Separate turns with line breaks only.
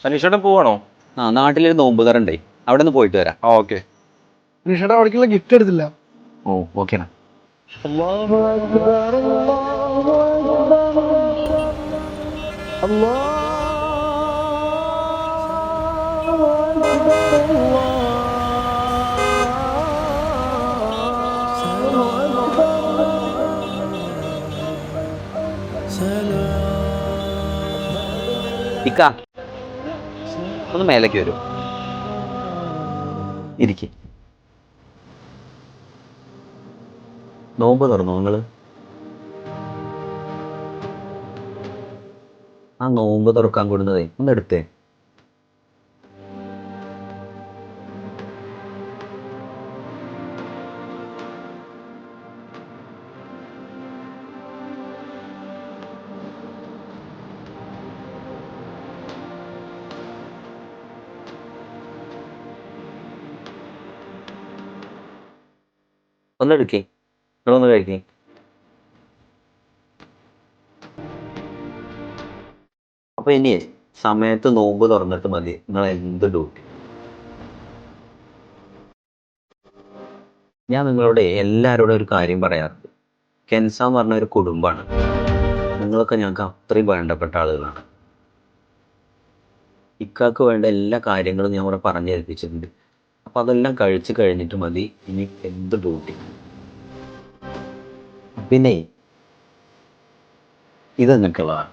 അനീഷേട്ടൻ പോവാണോ?
നാട്ടിലൊരു നോമ്പ് തറണ്ടേ, അവിടെ നിന്ന് പോയിട്ട് വരാം.
ഓക്കെ.
അനീഷേട്ടാ അവിടേക്കുള്ള ഗിഫ്റ്റ് എടുത്തില്ല.
ഓ ഓക്കെ.
അല്ലാഹു അക്ബർ, അല്ലാഹു അക്ബർ, അല്ലാഹു അക്ബർ, അല്ലാഹു
ഇക്ക ഒന്ന് മേലേക്ക് വരൂ, ഇരിക്കെ. നോമ്പ് തുറന്നോ നിങ്ങള്? ആ നോമ്പ് തുറക്കാൻ കൊടുന്നതേ ഒന്ന് എടുത്തേ. ഒന്നെടുക്കേ, നിങ്ങളൊന്ന് കഴിക്കേ. അപ്പൊ ഇനിയേ സമയത്ത് നോമ്പ് തുറന്നിട്ട് മതി നിങ്ങൾ എന്ത് ഡ്യൂട്ടി. ഞാൻ നിങ്ങളോട് എല്ലാവരോടും ഒരു കാര്യം പറയാറുണ്ട്. കെൻസ എന്ന് പറഞ്ഞ ഒരു കുടുംബമാണ്. നിങ്ങളൊക്കെ ഞങ്ങൾക്ക് അത്രയും വേണ്ടപ്പെട്ട ആളുകളാണ്. ഇക്കാക്ക് വേണ്ട എല്ലാ കാര്യങ്ങളും ഞാൻ ഇവിടെ പറഞ്ഞു ഏൽപ്പിച്ചിട്ടുണ്ട്. അപ്പം അതെല്ലാം കഴിച്ച് കഴിഞ്ഞിട്ട് മതി ഇനി എന്ത് ഡ്യൂട്ടി. പിന്നെ ഇത് നിൽക്കുള്ളതാണ്.